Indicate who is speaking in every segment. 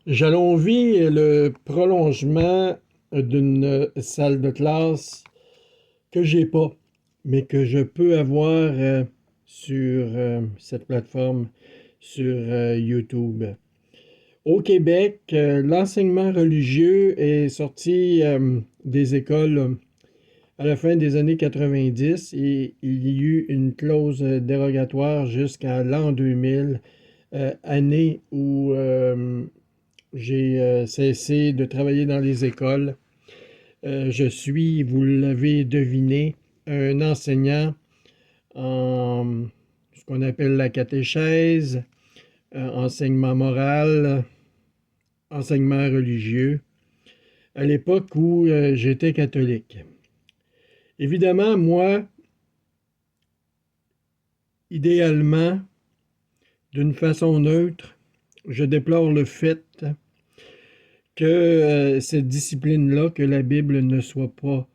Speaker 1: Jalon-Vie est le prolongement d'une salle de classe que j'ai pas, mais que je peux avoir sur cette plateforme, sur YouTube. Au Québec, l'enseignement religieux est sorti des écoles à la fin des années 90 et il y eut une clause dérogatoire jusqu'à l'an 2000, année où j'ai cessé de travailler dans les écoles. Je suis, vous l'avez deviné, un enseignant en ce qu'on appelle la catéchèse, enseignement moral, enseignement religieux, à l'époque où j'étais catholique. Évidemment, moi, idéalement, d'une façon neutre, je déplore le fait que cette discipline-là, que la Bible ne soit pas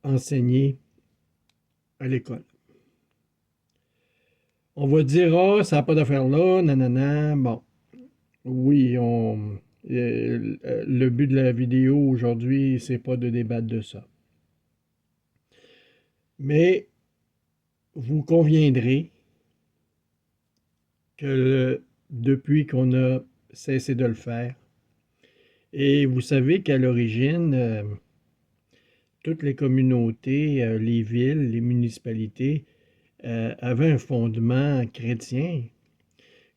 Speaker 1: enseignée à l'école. On va dire, ah, ça n'a pas d'affaire là, nanana. Bon, oui, le but de la vidéo aujourd'hui, c'est pas de débattre de ça. Mais vous conviendrez que depuis qu'on a cessé de le faire, et vous savez qu'à l'origine, toutes les communautés, les villes, les municipalités avaient un fondement chrétien,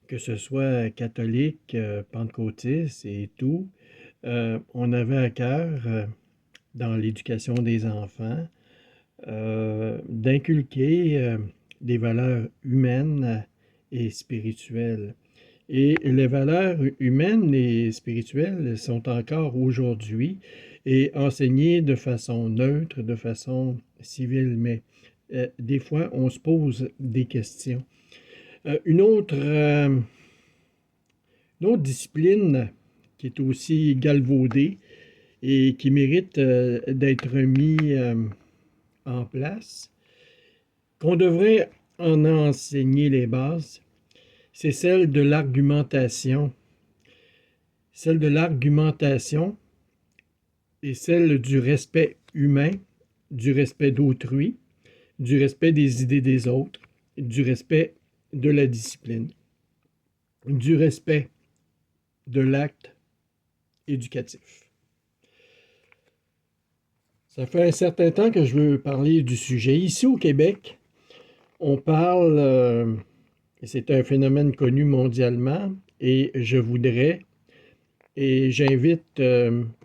Speaker 1: que ce soit catholique, pentecôtiste et tout. On avait à cœur, dans l'éducation des enfants, d'inculquer des valeurs humaines et spirituelles. Et les valeurs humaines et spirituelles sont encore aujourd'hui et enseignées de façon neutre, de façon civile, mais des fois, on se pose des questions. Une autre discipline qui est aussi galvaudée et qui mérite d'être mis en place, qu'on devrait en enseigner les bases, c'est celle de l'argumentation. Celle de l'argumentation et celle du respect humain, du respect d'autrui, du respect des idées des autres, du respect de la discipline, du respect de l'acte éducatif. Ça fait un certain temps que je veux parler du sujet. Ici au Québec, on parle, et c'est un phénomène connu mondialement, et je voudrais, et j'invite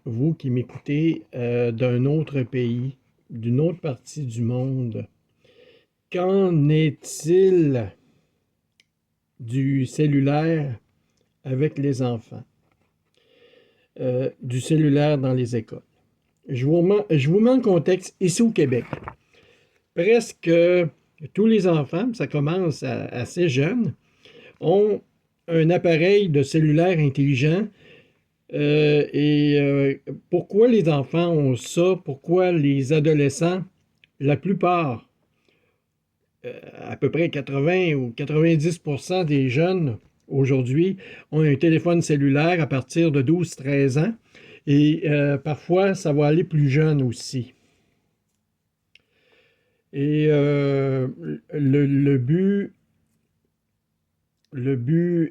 Speaker 1: vous qui m'écoutez d'un autre pays, d'une autre partie du monde, qu'en est-il du cellulaire avec les enfants, du cellulaire dans les écoles? Je vous mets en contexte ici au Québec. Presque tous les enfants, ça commence assez jeune, ont un appareil de cellulaire intelligent. Pourquoi les enfants ont ça? Pourquoi les adolescents, la plupart, à peu près 80 ou 90% des jeunes aujourd'hui ont un téléphone cellulaire à partir de 12-13 ans et parfois ça va aller plus jeune aussi. Et le but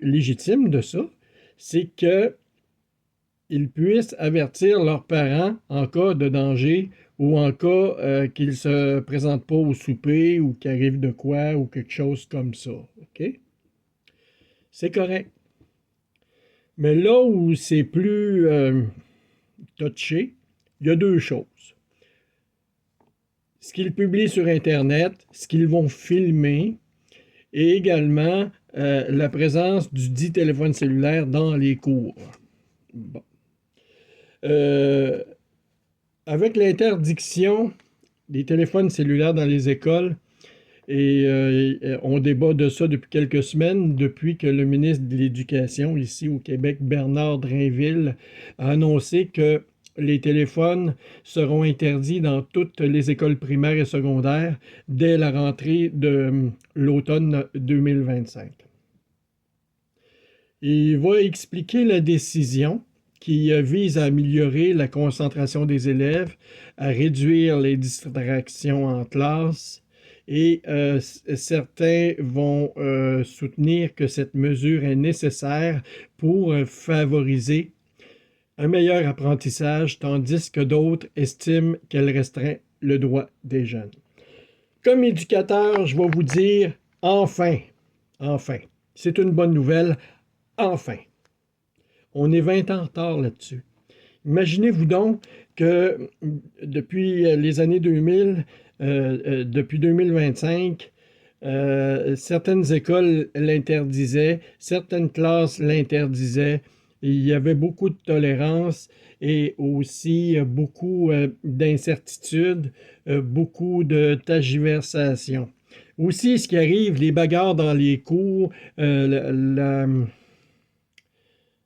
Speaker 1: légitime de ça, c'est qu'ils puissent avertir leurs parents en cas de danger ou en cas qu'ils ne se présentent pas au souper ou qu'il arrive de quoi ou quelque chose comme ça. OK? C'est correct. Mais là où c'est plus touché, il y a deux choses. Ce qu'ils publient sur Internet, ce qu'ils vont filmer, et également la présence du dit téléphone cellulaire dans les cours. Bon. Avec l'interdiction des téléphones cellulaires dans les écoles, et on débat de ça depuis quelques semaines, depuis que le ministre de l'Éducation, ici au Québec, Bernard Drinville, a annoncé que les téléphones seront interdits dans toutes les écoles primaires et secondaires dès la rentrée de l'automne 2025. Il va expliquer la décision qui vise à améliorer la concentration des élèves, à réduire les distractions en classe. Et certains vont soutenir que cette mesure est nécessaire pour favoriser un meilleur apprentissage, tandis que d'autres estiment qu'elle restreint le droit des jeunes. Comme éducateur, je vais vous dire, enfin, enfin, c'est une bonne nouvelle, enfin. On est 20 ans en retard là-dessus. Imaginez-vous donc que depuis les années 2000, depuis 2025, certaines écoles l'interdisaient, certaines classes l'interdisaient. Il y avait beaucoup de tolérance et aussi beaucoup d'incertitudes, beaucoup de tergiversations. Aussi, ce qui arrive, les bagarres dans les cours,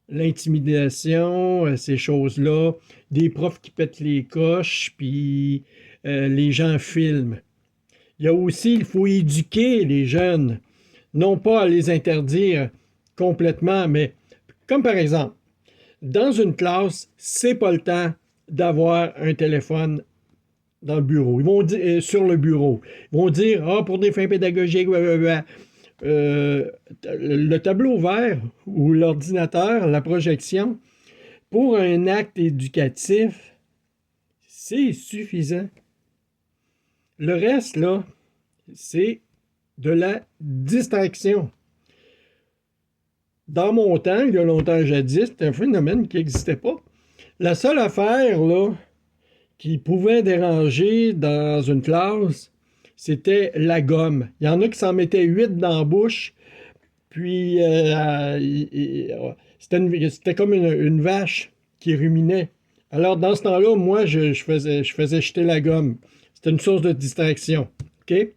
Speaker 1: l'intimidation, ces choses-là, des profs qui pètent les coches, puis les gens filment. Il y a aussi, il faut éduquer les jeunes, non pas à les interdire complètement, mais comme par exemple, dans une classe, c'est pas le temps d'avoir un téléphone dans le bureau. Ils vont dire sur le bureau. Ils vont dire pour des fins pédagogiques, le tableau vert ou l'ordinateur, la projection, pour un acte éducatif, c'est suffisant. Le reste, là, c'est de la distraction. Dans mon temps, il y a longtemps jadis, c'était un phénomène qui n'existait pas. La seule affaire, là, qui pouvait déranger dans une classe, c'était la gomme. Il y en a qui s'en mettaient 8 dans la bouche, puis c'était comme une vache qui ruminait. Alors, dans ce temps-là, moi, je faisais jeter la gomme. C'était une source de distraction. OK?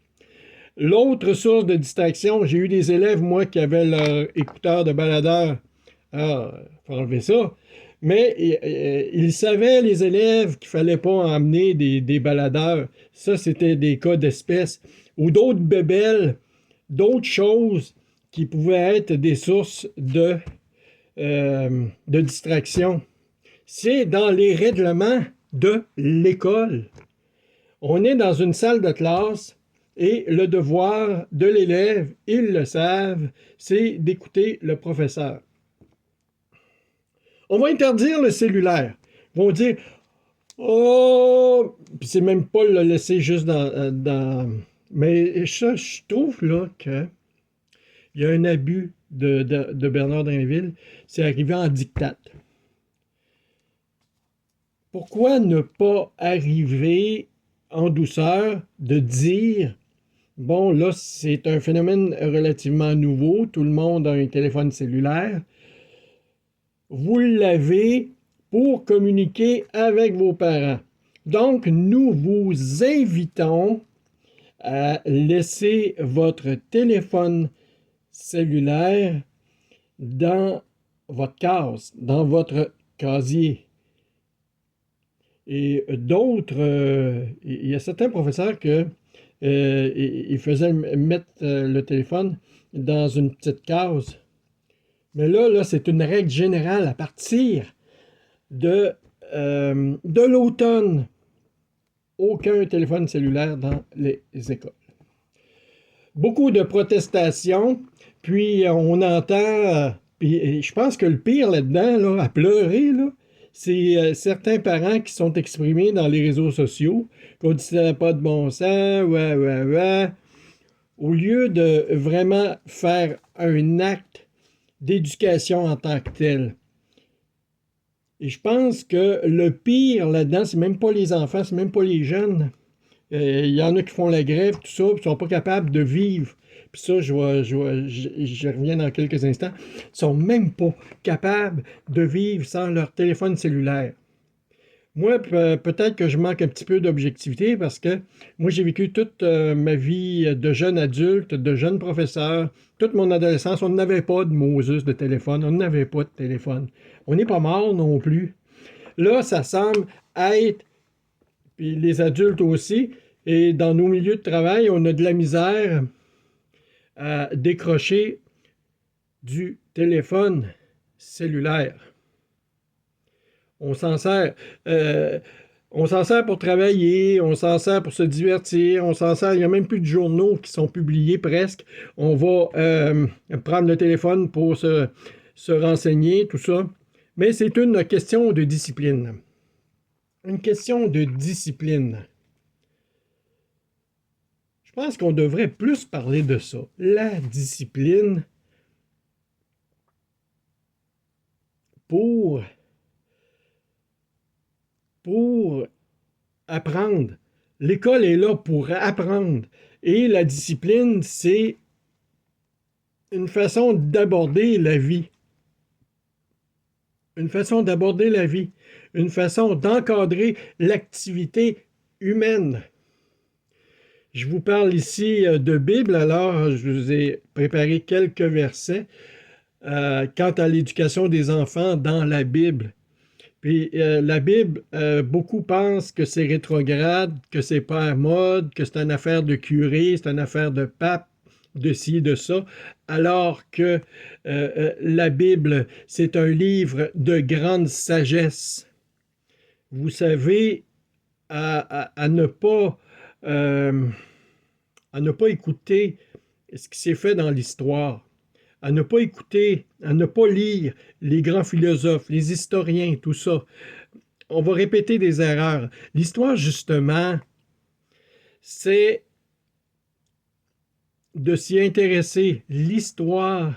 Speaker 1: L'autre source de distraction, j'ai eu des élèves, moi, qui avaient leur écouteur de baladeur. Ah, il faut enlever ça. Mais ils savaient, les élèves, qu'il ne fallait pas emmener des baladeurs. Ça, c'était des cas d'espèce. Ou d'autres bébelles, d'autres choses qui pouvaient être des sources de distraction. C'est dans les règlements de l'école. On est dans une salle de classe et le devoir de l'élève, ils le savent, c'est d'écouter le professeur. On va interdire le cellulaire. Ils vont dire oh, puis c'est même pas le laisser juste dans... Mais ça, je trouve là que il y a un abus de Bernard Drinville. C'est arrivé en diktat. Pourquoi ne pas arriver en douceur de dire bon, là, c'est un phénomène relativement nouveau. Tout le monde a un téléphone cellulaire. Vous l'avez pour communiquer avec vos parents. Donc, nous vous invitons à laisser votre téléphone cellulaire dans votre case, dans votre casier. Et d'autres, il y a certains professeurs que ils faisaient mettre le téléphone dans une petite case. Mais là, c'est une règle générale à partir de l'automne. Aucun téléphone cellulaire dans les écoles. Beaucoup de protestations, puis on entend, puis je pense que le pire là-dedans, là, à pleurer, là, c'est certains parents qui sont exprimés dans les réseaux sociaux, qu'on dit que ça n'a pas de bon sens, ouais. Au lieu de vraiment faire un acte d'éducation en tant que tel. Et je pense que le pire là-dedans, c'est même pas les enfants, c'est même pas les jeunes. Il y en a qui font la grève, tout ça, puis ils sont pas capables de vivre. Puis ça, je reviens dans quelques instants. Ils sont même pas capables de vivre sans leur téléphone cellulaire. Moi, peut-être que je manque un petit peu d'objectivité parce que moi, j'ai vécu toute ma vie de jeune adulte, de jeune professeur, toute mon adolescence. On n'avait pas de Moses de téléphone, on n'avait pas de téléphone. On n'est pas mort non plus. Là, ça semble être, puis les adultes aussi, et dans nos milieux de travail, on a de la misère à décrocher du téléphone cellulaire. On s'en sert. On s'en sert pour travailler, on s'en sert pour se divertir, on s'en sert. Il n'y a même plus de journaux qui sont publiés presque. On va prendre le téléphone pour se renseigner, tout ça. Mais c'est une question de discipline. Une question de discipline. Je pense qu'on devrait plus parler de ça. La discipline pour apprendre. L'école est là pour apprendre. Et la discipline, c'est une façon d'aborder la vie. Une façon d'aborder la vie. Une façon d'encadrer l'activité humaine. Je vous parle ici de Bible, alors je vous ai préparé quelques versets quant à l'éducation des enfants dans la Bible. Puis la Bible, beaucoup pensent que c'est rétrograde, que c'est pas à mode, que c'est une affaire de curé, c'est une affaire de pape, de ci, de ça, alors que la Bible, c'est un livre de grande sagesse. Vous savez, à ne pas écouter ce qui s'est fait dans l'histoire, à ne pas écouter, à ne pas lire les grands philosophes, les historiens, tout ça. On va répéter des erreurs. L'histoire, justement, c'est de s'y intéresser. L'histoire,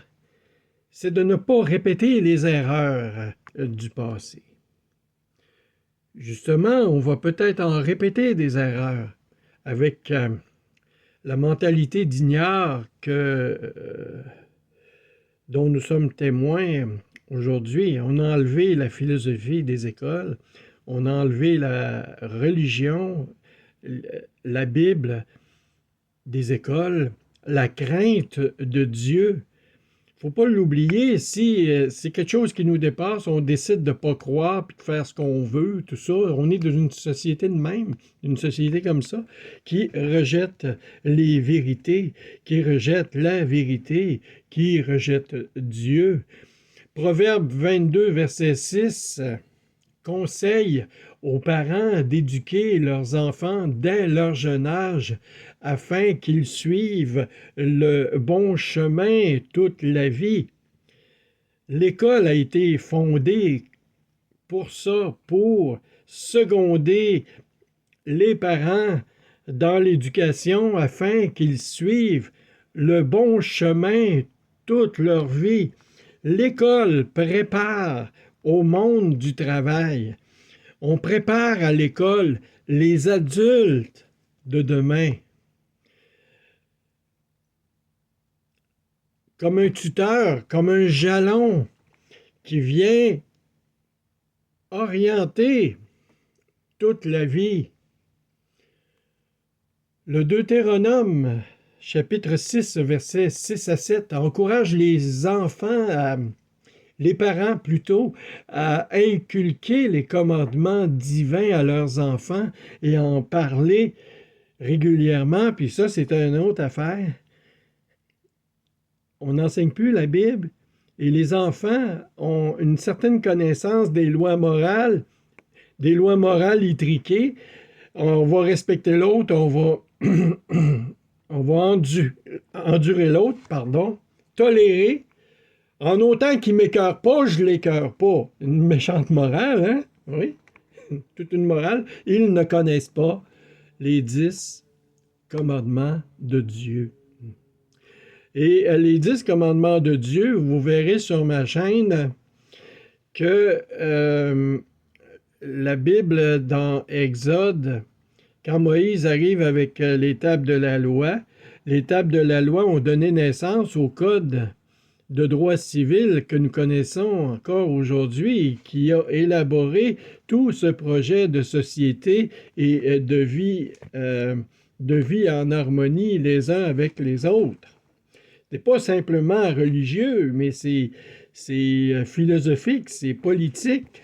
Speaker 1: c'est de ne pas répéter les erreurs du passé. Justement, on va peut-être en répéter des erreurs avec la mentalité d'ignare dont nous sommes témoins aujourd'hui. On a enlevé la philosophie des écoles, on a enlevé la religion, la Bible des écoles, la crainte de Dieu. Il ne faut pas l'oublier, si c'est quelque chose qui nous dépasse, on décide de ne pas croire puis de faire ce qu'on veut, tout ça. On est dans une société de même, une société comme ça, qui rejette les vérités, qui rejette la vérité, qui rejette Dieu. Proverbe 22, verset 6, conseille aux parents d'éduquer leurs enfants dès leur jeune âge afin qu'ils suivent le bon chemin toute la vie. L'école a été fondée pour ça, pour seconder les parents dans l'éducation afin qu'ils suivent le bon chemin toute leur vie. L'école prépare au monde du travail. On prépare à l'école les adultes de demain. Comme un tuteur, comme un jalon qui vient orienter toute la vie. Le Deutéronome, chapitre 6, versets 6 à 7, encourage les enfants, les parents plutôt, à inculquer les commandements divins à leurs enfants et à en parler régulièrement. Puis ça, c'est une autre affaire. On n'enseigne plus la Bible et les enfants ont une certaine connaissance des lois morales étriquées. On va respecter l'autre, on va endurer l'autre, tolérer. En autant qu'il ne m'écœure pas, je ne l'écœure pas. Une méchante morale, hein? Oui, toute une morale. Ils ne connaissent pas les 10 commandements de Dieu. Et les 10 commandements de Dieu, vous verrez sur ma chaîne que la Bible dans Exode, quand Moïse arrive avec les tables de la loi ont donné naissance au code de droit civil que nous connaissons encore aujourd'hui et qui a élaboré tout ce projet de société et de vie en harmonie les uns avec les autres. Ce n'est pas simplement religieux, mais c'est philosophique, c'est politique.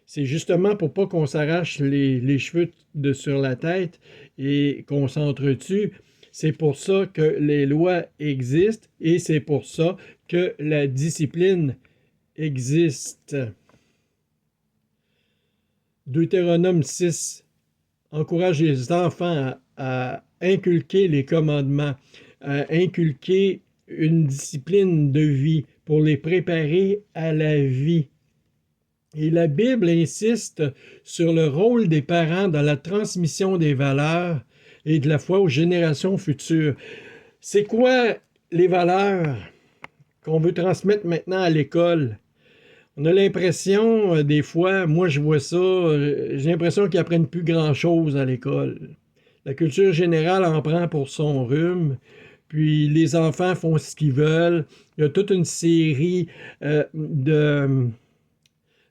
Speaker 1: C'est justement pour pas qu'on s'arrache les cheveux sur la tête et qu'on s'entretue. C'est pour ça que les lois existent et c'est pour ça que la discipline existe. Deutéronome 6 encourage les enfants à inculquer les commandements, à inculquer une discipline de vie pour les préparer à la vie. Et la Bible insiste sur le rôle des parents dans la transmission des valeurs et de la foi aux générations futures. C'est quoi les valeurs qu'on veut transmettre maintenant à l'école? On a l'impression, des fois, moi je vois ça, j'ai l'impression qu'ils apprennent plus grand-chose à l'école. La culture générale en prend pour son rhume, puis les enfants font ce qu'ils veulent. Il y a toute une série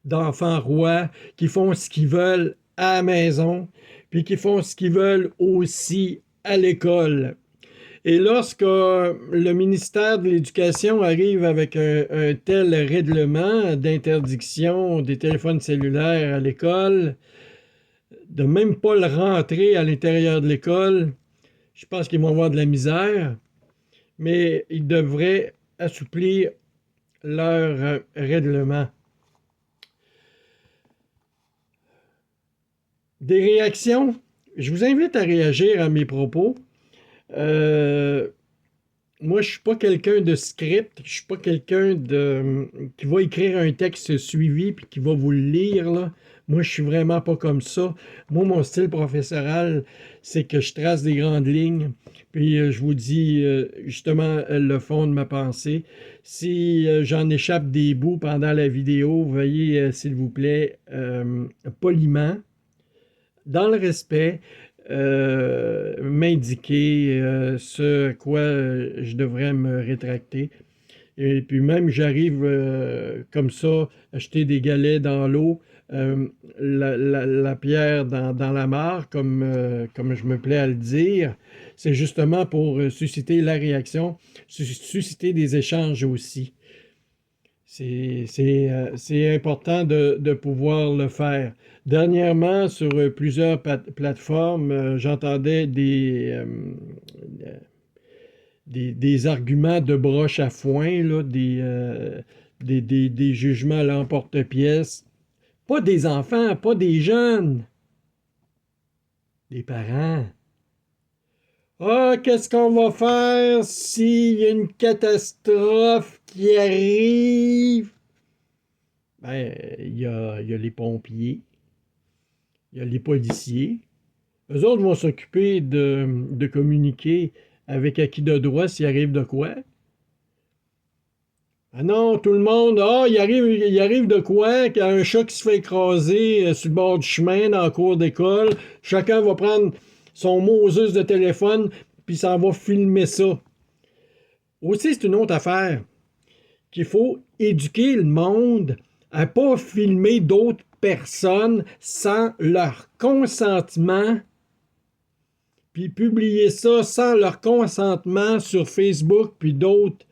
Speaker 1: d'enfants rois qui font ce qu'ils veulent à la maison, puis qui font ce qu'ils veulent aussi à l'école. Et lorsque le ministère de l'Éducation arrive avec un tel règlement d'interdiction des téléphones cellulaires à l'école, de même pas le rentrer à l'intérieur de l'école, je pense qu'ils vont avoir de la misère, mais ils devraient assouplir leur règlement. Des réactions? Je vous invite à réagir à mes propos. Moi, je suis pas quelqu'un de script, je suis pas quelqu'un qui va écrire un texte suivi puis qui va vous le lire, là. Moi, je suis vraiment pas comme ça. Moi, mon style professoral, c'est que je trace des grandes lignes, puis je vous dis justement le fond de ma pensée. Si j'en échappe des bouts pendant la vidéo, veuillez, s'il vous plaît, poliment, dans le respect, m'indiquer ce à quoi je devrais me rétracter. Et puis même, j'arrive comme ça, acheter des galets dans l'eau, la pierre dans la mare, comme je me plais à le dire. C'est justement pour susciter la réaction, susciter des échanges aussi. C'est important de pouvoir le faire. Dernièrement, sur plusieurs plateformes, j'entendais des arguments de broche à foin, là, des jugements à l'emporte-pièce. Pas des enfants, pas des jeunes, des parents. Ah, qu'est-ce qu'on va faire s'il y a une catastrophe qui arrive? Ben, il y a les pompiers, il y a les policiers. Eux autres vont s'occuper de communiquer avec acquis de droit s'il arrive de quoi. Ah non, tout le monde, il arrive de quoi? Qu'il y a un chat qui se fait écraser sur le bord du chemin dans la cour d'école. Chacun va prendre son Moses de téléphone puis s'en va filmer ça. Aussi, c'est une autre affaire qu'il faut éduquer le monde à ne pas filmer d'autres personnes sans leur consentement, puis publier ça sans leur consentement sur Facebook puis d'autres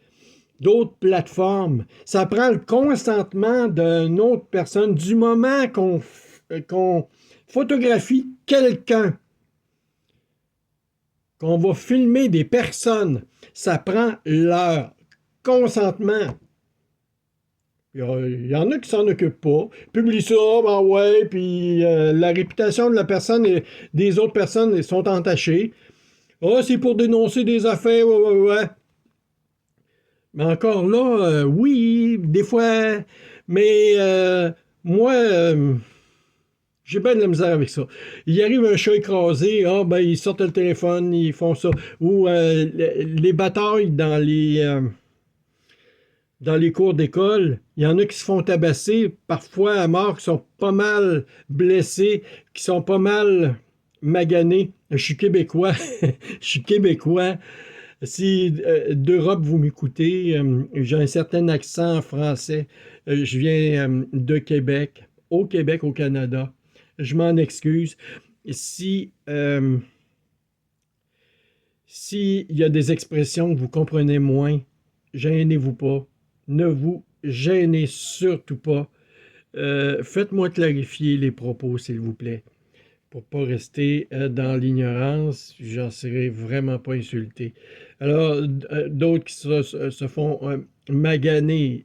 Speaker 1: plateformes. Ça prend le consentement d'une autre personne. Du moment qu'on photographie quelqu'un, qu'on va filmer des personnes, ça prend leur consentement. Il y en a qui s'en occupent pas. Publie ça, ben ouais, puis la réputation de la personne et des autres personnes sont entachées. Ah, c'est pour dénoncer des affaires, ouais. Mais encore là, oui, des fois, mais moi, j'ai bien de la misère avec ça. Il arrive un chat écrasé, ben ils sortent le téléphone, ils font ça. Ou les batailles dans les cours d'école, il y en a qui se font tabasser, parfois à mort, qui sont pas mal blessés, qui sont pas mal maganés. Je suis québécois, je suis québécois. Si d'Europe vous m'écoutez, j'ai un certain accent je viens de Québec, au Canada. Je m'en excuse. Si il y a des expressions que vous comprenez moins, gênez-vous pas. Ne vous gênez surtout pas. Faites-moi clarifier les propos, s'il vous plaît, pour ne pas rester dans l'ignorance. J'en serai vraiment pas insulté. Alors, d'autres qui se font maganer,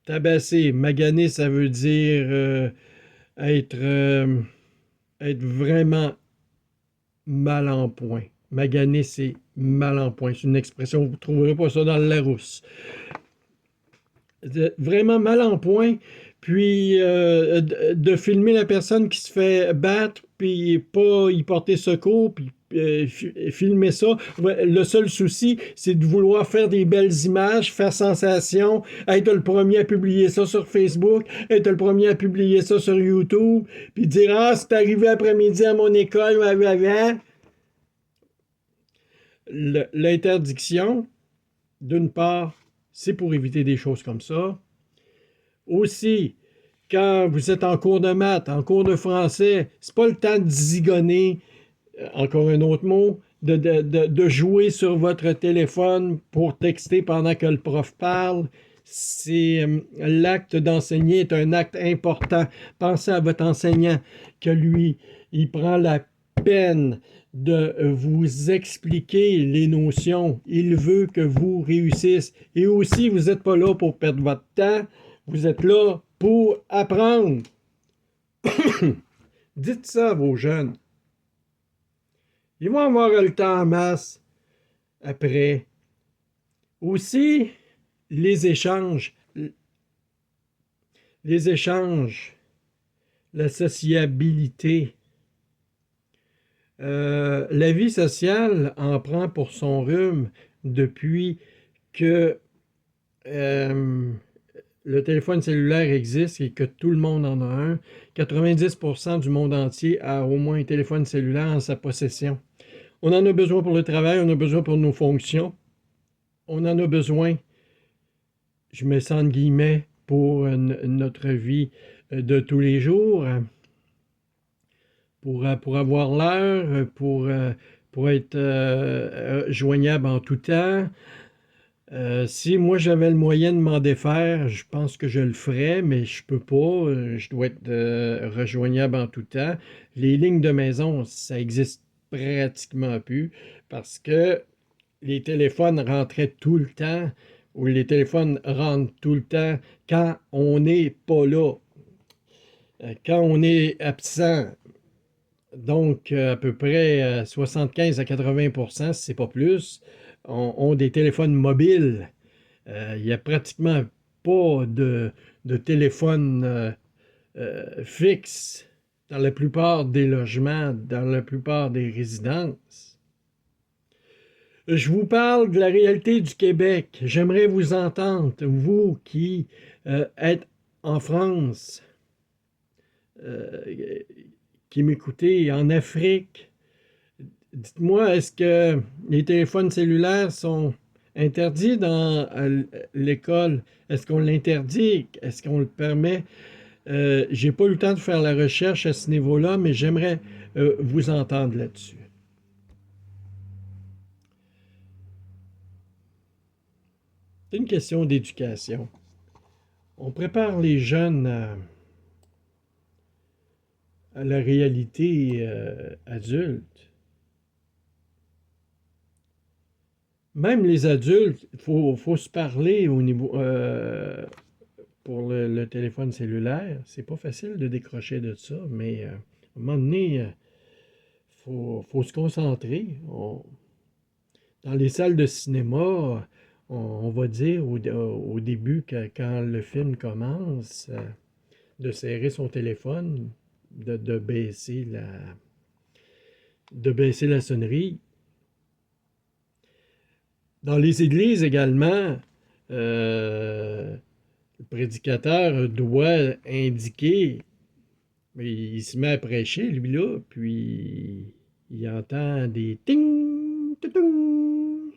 Speaker 1: tabasser. Maganer, ça veut dire être vraiment mal en point. Magané, c'est mal en point. C'est une expression, vous ne trouverez pas ça dans le Larousse. Vraiment mal en point, puis de filmer la personne qui se fait battre, puis pas y porter secours, puis filmer ça. Ouais, le seul souci, c'est de vouloir faire des belles images, faire sensation, être le premier à publier ça sur Facebook, être le premier à publier ça sur YouTube, puis dire « Ah, c'est arrivé après-midi à mon école, blablabla. » L'interdiction, d'une part, c'est pour éviter des choses comme ça. Aussi, quand vous êtes en cours de maths, en cours de français, c'est pas le temps de zigonner, encore un autre mot, de jouer sur votre téléphone pour texter pendant que le prof parle. L'acte d'enseigner est un acte important. Pensez à votre enseignant, que lui, il prend la peine de vous expliquer les notions. Il veut que vous réussissiez. Et aussi, vous n'êtes pas là pour perdre votre temps. Vous êtes là pour apprendre. Dites ça à vos jeunes. Ils vont avoir le temps en masse après. Aussi, les échanges, la sociabilité. La vie sociale en prend pour son rhume depuis que le téléphone cellulaire existe et que tout le monde en a un. 90% du monde entier a au moins un téléphone cellulaire en sa possession. On en a besoin pour le travail, on en a besoin pour nos fonctions. On en a besoin, je mets ça entre guillemets, pour notre vie de tous les jours, pour avoir l'heure, pour être joignable en tout temps. Si moi j'avais le moyen de m'en défaire, je pense que je le ferais, mais je peux pas. Je dois être rejoignable en tout temps. Les lignes de maison, ça existe pratiquement plus parce que les téléphones rentraient tout le temps ou les téléphones rentrent tout le temps quand on n'est pas là, quand on est absent. Donc, à peu près 75 à 80%, si c'est pas plus, ont des téléphones mobiles. Il n'y a pratiquement pas de téléphone fixe dans la plupart des logements, dans la plupart des résidences. Je vous parle de la réalité du Québec. J'aimerais vous entendre, vous qui êtes en France, qui m'écoutez en Afrique. Dites-moi, est-ce que les téléphones cellulaires sont interdits dans l'école? Est-ce qu'on l'interdit? Est-ce qu'on le permet? J'ai pas eu le temps de faire la recherche à ce niveau-là, mais j'aimerais vous entendre là-dessus. C'est une question d'éducation. On prépare les jeunes à la réalité adulte. Même les adultes, il faut se parler au niveau pour le téléphone cellulaire. C'est pas facile de décrocher de ça, mais à un moment donné, faut se concentrer. Dans les salles de cinéma, on va dire au début, quand le film commence, de serrer son téléphone, de baisser la sonnerie. Dans les églises également, le prédicateur doit indiquer, mais il se met à prêcher, lui-là, puis il entend des ting, ting,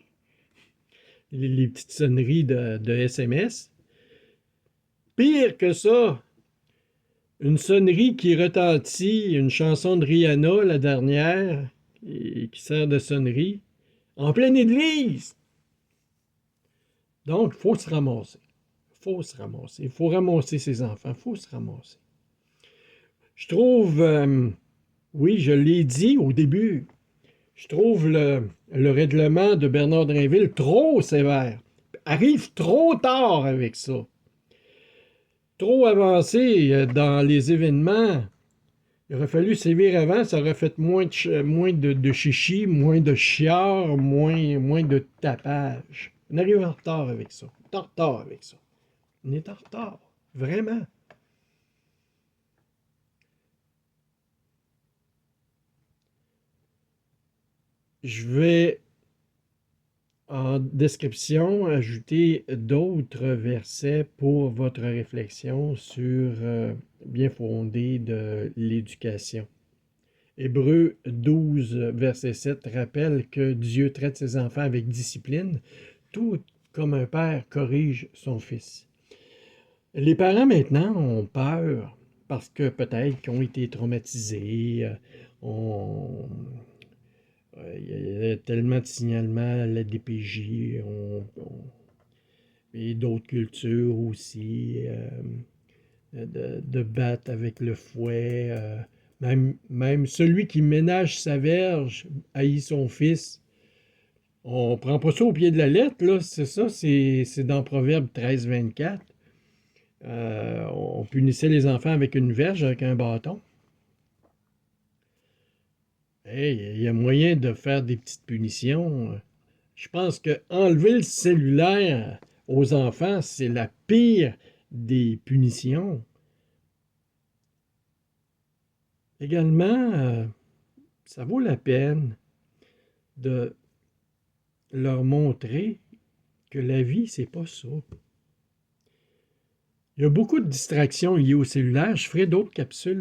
Speaker 1: les petites sonneries de SMS. Pire que ça, une sonnerie qui retentit, une chanson de Rihanna, la dernière, qui sert de sonnerie, en pleine église. Donc, il faut se ramasser. Il faut ramasser ses enfants. Il faut se ramasser. Je trouve, oui, je l'ai dit au début, je trouve le règlement de Bernard Drinville trop sévère. Arrive trop tard avec ça. Trop avancé dans les événements. Il aurait fallu sévir avant, ça aurait fait moins de chichi, moins de chiard, moins de tapage. On arrive en retard avec ça. On est en retard avec ça. On est en retard. Vraiment. Je vais en description ajouter d'autres versets pour votre réflexion sur bien fondé de l'éducation. Hébreux 12, verset 7 rappelle que Dieu traite ses enfants avec discipline, tout comme un père corrige son fils. Les parents maintenant ont peur parce que peut-être qu'ils ont été traumatisés, on- il y a tellement de signalements à la DPJ et d'autres cultures aussi, de battre avec le fouet. Même celui qui ménage sa verge haït son fils. On prend pas ça au pied de la lettre, là, c'est ça, c'est dans Proverbe 13, 24. On punissait les enfants avec une verge, avec un bâton. Hey, il y a moyen de faire des petites punitions. Je pense que enlever le cellulaire aux enfants, c'est la pire des punitions. Également, ça vaut la peine de leur montrer que la vie, c'est pas ça. Il y a beaucoup de distractions liées au cellulaire. Je ferai d'autres capsules